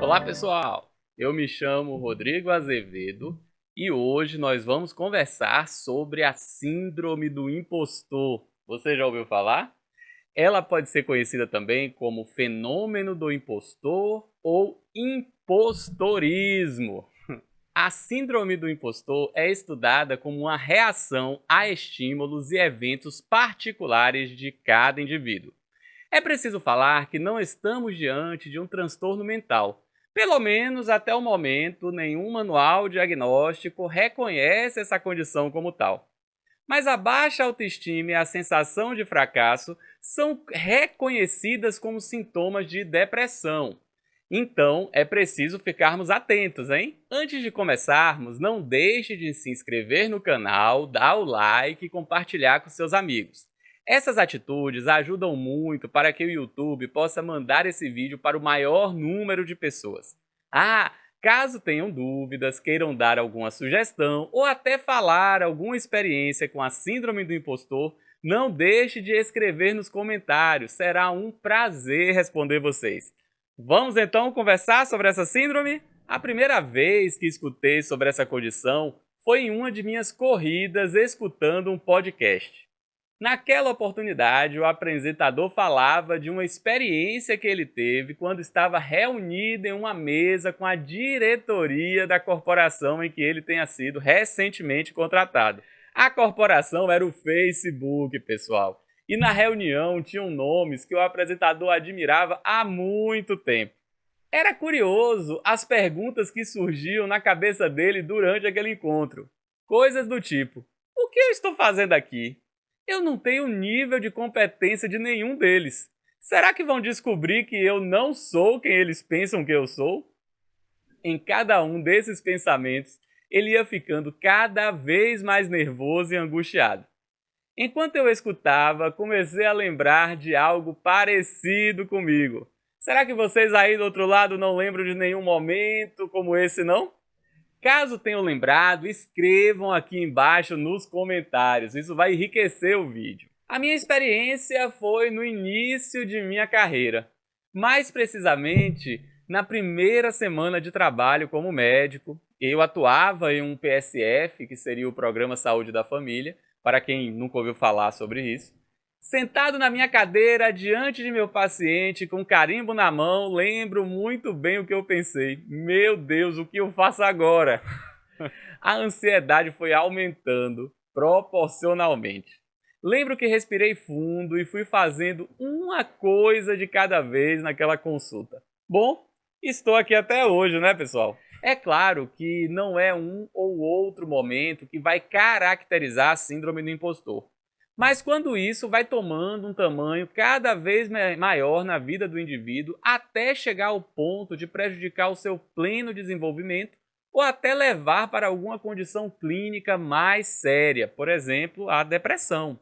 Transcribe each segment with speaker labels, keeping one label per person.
Speaker 1: Olá pessoal, eu me chamo Rodrigo Azevedo e hoje nós vamos conversar sobre a Síndrome do Impostor. Você já ouviu falar? Ela pode ser conhecida também como fenômeno do impostor ou impostorismo. A síndrome do impostor é estudada como uma reação a estímulos e eventos particulares de cada indivíduo. É preciso falar que não estamos diante de um transtorno mental. Pelo menos até o momento, nenhum manual diagnóstico reconhece essa condição como tal. Mas a baixa autoestima e a sensação de fracasso são reconhecidas como sintomas de depressão. Então, é preciso ficarmos atentos, hein? Antes de começarmos, não deixe de se inscrever no canal, dar o like e compartilhar com seus amigos. Essas atitudes ajudam muito para que o YouTube possa mandar esse vídeo para o maior número de pessoas. Caso tenham dúvidas, queiram dar alguma sugestão ou até falar alguma experiência com a síndrome do impostor, não deixe de escrever nos comentários, será um prazer responder vocês. Vamos então conversar sobre essa síndrome? A primeira vez que escutei sobre essa condição foi em uma de minhas corridas escutando um podcast. Naquela oportunidade, o apresentador falava de uma experiência que ele teve quando estava reunido em uma mesa com a diretoria da corporação em que ele tenha sido recentemente contratado. A corporação era o Facebook, pessoal. E na reunião tinham nomes que o apresentador admirava há muito tempo. Era curioso as perguntas que surgiam na cabeça dele durante aquele encontro. Coisas do tipo: o que eu estou fazendo aqui? Eu não tenho nível de competência de nenhum deles. Será que vão descobrir que eu não sou quem eles pensam que eu sou? Em cada um desses pensamentos, ele ia ficando cada vez mais nervoso e angustiado. Enquanto eu escutava, comecei a lembrar de algo parecido comigo. Será que vocês aí do outro lado não lembram de nenhum momento como esse, não? Caso tenham lembrado, escrevam aqui embaixo nos comentários, isso vai enriquecer o vídeo. A minha experiência foi no início de minha carreira, mais precisamente na primeira semana de trabalho como médico. Eu atuava em um PSF, que seria o Programa Saúde da Família, para quem nunca ouviu falar sobre isso. Sentado na minha cadeira, diante de meu paciente, com carimbo na mão, lembro muito bem o que eu pensei. Meu Deus, o que eu faço agora? A ansiedade foi aumentando proporcionalmente. Lembro que respirei fundo e fui fazendo uma coisa de cada vez naquela consulta. Bom, estou aqui até hoje, né, pessoal? É claro que não é um ou outro momento que vai caracterizar a síndrome do impostor. Mas quando isso vai tomando um tamanho cada vez maior na vida do indivíduo, até chegar ao ponto de prejudicar o seu pleno desenvolvimento ou até levar para alguma condição clínica mais séria, por exemplo, a depressão.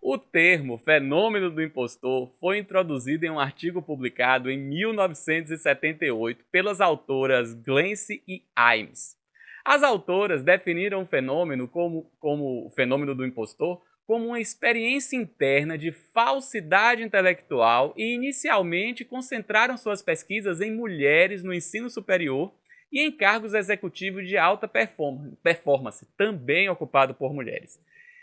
Speaker 1: O termo fenômeno do impostor foi introduzido em um artigo publicado em 1978 pelas autoras Glancy e Imes. As autoras definiram o fenômeno como o fenômeno do impostor como uma experiência interna de falsidade intelectual e inicialmente concentraram suas pesquisas em mulheres no ensino superior e em cargos executivos de alta performance, também ocupado por mulheres.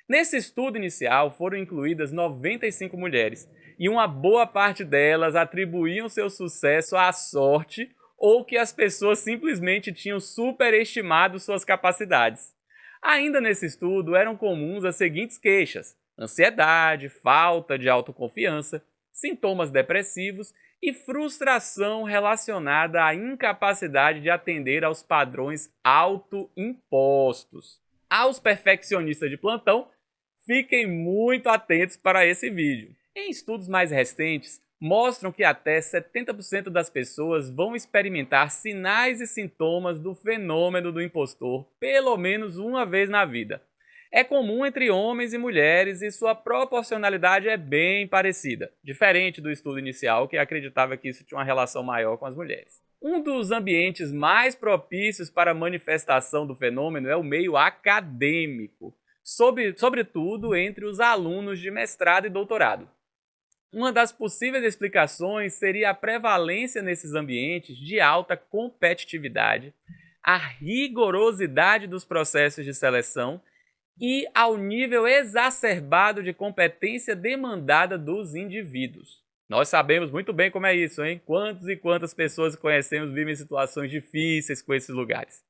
Speaker 1: Nesse estudo inicial foram incluídas 95 mulheres, e uma boa parte delas atribuíam seu sucesso à sorte ou que as pessoas simplesmente tinham superestimado suas capacidades. Ainda nesse estudo eram comuns as seguintes queixas: ansiedade, falta de autoconfiança, sintomas depressivos e frustração relacionada à incapacidade de atender aos padrões autoimpostos. Aos perfeccionistas de plantão, fiquem muito atentos para esse vídeo. Em estudos mais recentes, mostram que até 70% das pessoas vão experimentar sinais e sintomas do fenômeno do impostor pelo menos uma vez na vida. É comum entre homens e mulheres e sua proporcionalidade é bem parecida, diferente do estudo inicial que acreditava que isso tinha uma relação maior com as mulheres. Um dos ambientes mais propícios para a manifestação do fenômeno é o meio acadêmico, sobretudo entre os alunos de mestrado e doutorado. Uma das possíveis explicações seria a prevalência nesses ambientes de alta competitividade, a rigorosidade dos processos de seleção e ao nível exacerbado de competência demandada dos indivíduos. Nós sabemos muito bem como é isso, hein? Quantas e quantas pessoas que conhecemos vivem em situações difíceis com esses lugares.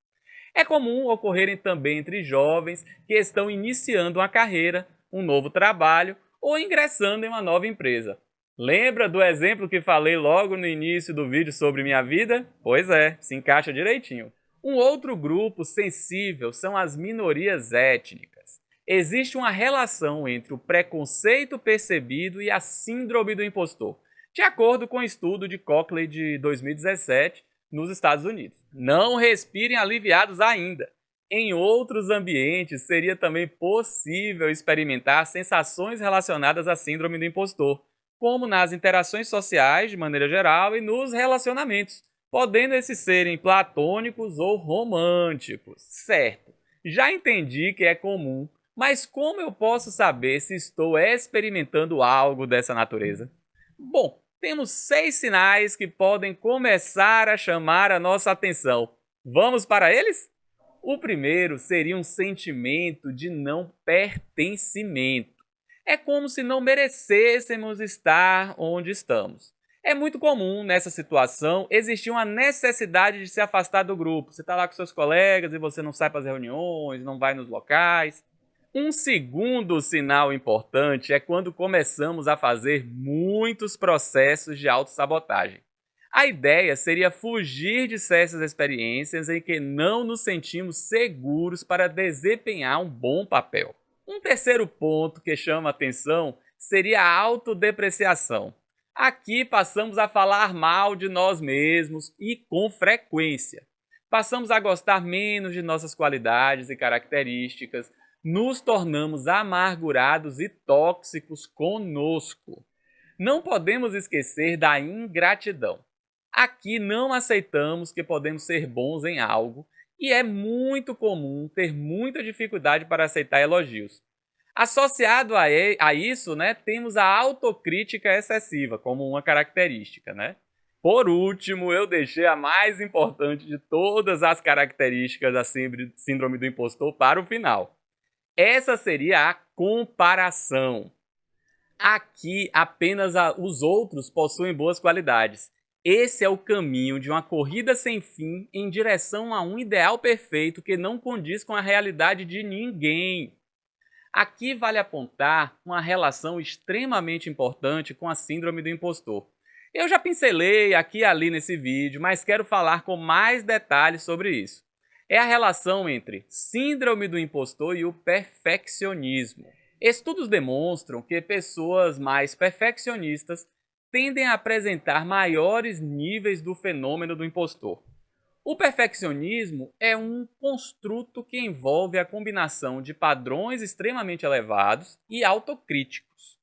Speaker 1: É comum ocorrerem também entre jovens que estão iniciando uma carreira, um novo trabalho ou ingressando em uma nova empresa. Lembra do exemplo que falei logo no início do vídeo sobre minha vida? Pois é, se encaixa direitinho. Um outro grupo sensível são as minorias étnicas. Existe uma relação entre o preconceito percebido e a síndrome do impostor, de acordo com o estudo de Cochley de 2017 nos Estados Unidos. Não respirem aliviados ainda. Em outros ambientes, seria também possível experimentar sensações relacionadas à síndrome do impostor, como nas interações sociais de maneira geral e nos relacionamentos, podendo esses serem platônicos ou românticos. Certo, já entendi que é comum, mas como eu posso saber se estou experimentando algo dessa natureza? Bom, temos 6 sinais que podem começar a chamar a nossa atenção. Vamos para eles? O primeiro seria um sentimento de não pertencimento. É como se não merecêssemos estar onde estamos. É muito comum nessa situação existir uma necessidade de se afastar do grupo. Você está lá com seus colegas e você não sai para as reuniões, não vai nos locais. Um segundo sinal importante é quando começamos a fazer muitos processos de autossabotagem. A ideia seria fugir de certas experiências em que não nos sentimos seguros para desempenhar um bom papel. Um terceiro ponto que chama atenção seria a autodepreciação. Aqui passamos a falar mal de nós mesmos e com frequência. Passamos a gostar menos de nossas qualidades e características, nos tornamos amargurados e tóxicos conosco. Não podemos esquecer da ingratidão. Aqui não aceitamos que podemos ser bons em algo e é muito comum ter muita dificuldade para aceitar elogios. Associado a isso, temos a autocrítica excessiva como uma característica. Por último, eu deixei a mais importante de todas as características da síndrome do impostor para o final. Essa seria a comparação. Aqui apenas os outros possuem boas qualidades. Esse é o caminho de uma corrida sem fim em direção a um ideal perfeito que não condiz com a realidade de ninguém. Aqui vale apontar uma relação extremamente importante com a síndrome do impostor. Eu já pincelei aqui e ali nesse vídeo, mas quero falar com mais detalhes sobre isso. É a relação entre síndrome do impostor e o perfeccionismo. Estudos demonstram que pessoas mais perfeccionistas tendem a apresentar maiores níveis do fenômeno do impostor. O perfeccionismo é um construto que envolve a combinação de padrões extremamente elevados e autocríticos.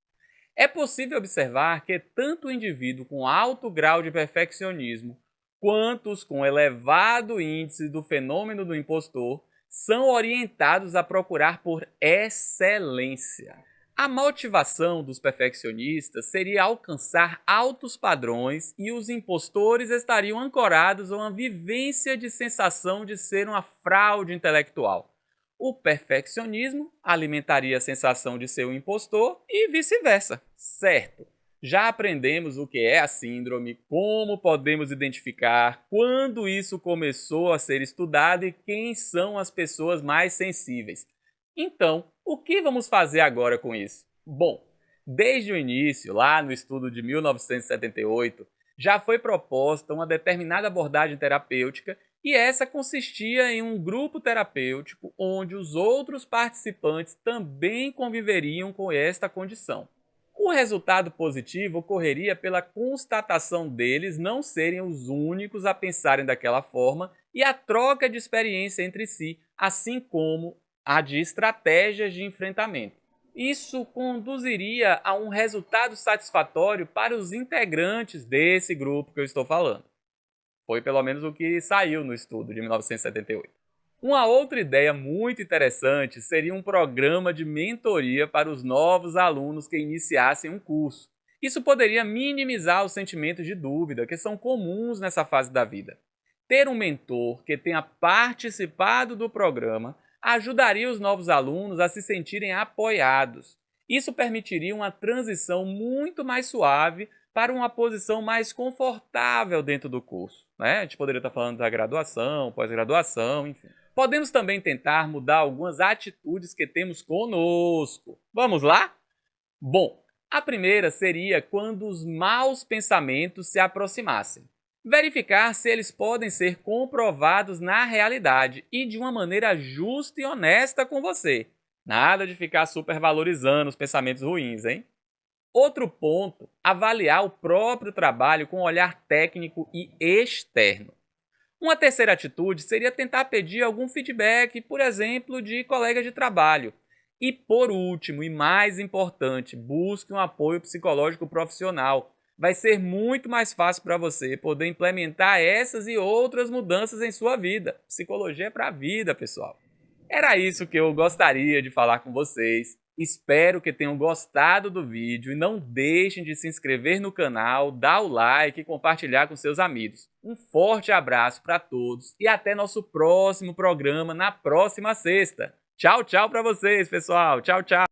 Speaker 1: É possível observar que tanto o indivíduo com alto grau de perfeccionismo quanto os com elevado índice do fenômeno do impostor são orientados a procurar por excelência. A motivação dos perfeccionistas seria alcançar altos padrões e os impostores estariam ancorados a uma vivência de sensação de ser uma fraude intelectual. O perfeccionismo alimentaria a sensação de ser um impostor e vice-versa, certo? Já aprendemos o que é a síndrome, como podemos identificar, quando isso começou a ser estudado e quem são as pessoas mais sensíveis. Então, o que vamos fazer agora com isso? Bom, desde o início, lá no estudo de 1978, já foi proposta uma determinada abordagem terapêutica e essa consistia em um grupo terapêutico onde os outros participantes também conviveriam com esta condição. O resultado positivo ocorreria pela constatação deles não serem os únicos a pensarem daquela forma e a troca de experiência entre si, assim como a de estratégias de enfrentamento. Isso conduziria a um resultado satisfatório para os integrantes desse grupo que eu estou falando. Foi pelo menos o que saiu no estudo de 1978. Uma outra ideia muito interessante seria um programa de mentoria para os novos alunos que iniciassem um curso. Isso poderia minimizar os sentimentos de dúvida que são comuns nessa fase da vida. Ter um mentor que tenha participado do programa ajudaria os novos alunos a se sentirem apoiados. Isso permitiria uma transição muito mais suave para uma posição mais confortável dentro do curso, né? A gente poderia estar falando da graduação, pós-graduação, enfim. Podemos também tentar mudar algumas atitudes que temos conosco. Vamos lá? Bom, a primeira seria quando os maus pensamentos se aproximassem. Verificar se eles podem ser comprovados na realidade e de uma maneira justa e honesta com você. Nada de ficar supervalorizando os pensamentos ruins, hein? Outro ponto, avaliar o próprio trabalho com um olhar técnico e externo. Uma terceira atitude seria tentar pedir algum feedback, por exemplo, de colegas de trabalho. E por último, e mais importante, busque um apoio psicológico profissional. Vai ser muito mais fácil para você poder implementar essas e outras mudanças em sua vida. Psicologia é para a vida, pessoal. Era isso que eu gostaria de falar com vocês. Espero que tenham gostado do vídeo e não deixem de se inscrever no canal, dar o like e compartilhar com seus amigos. Um forte abraço para todos e até nosso próximo programa na próxima sexta. Tchau, tchau para vocês, pessoal. Tchau, tchau.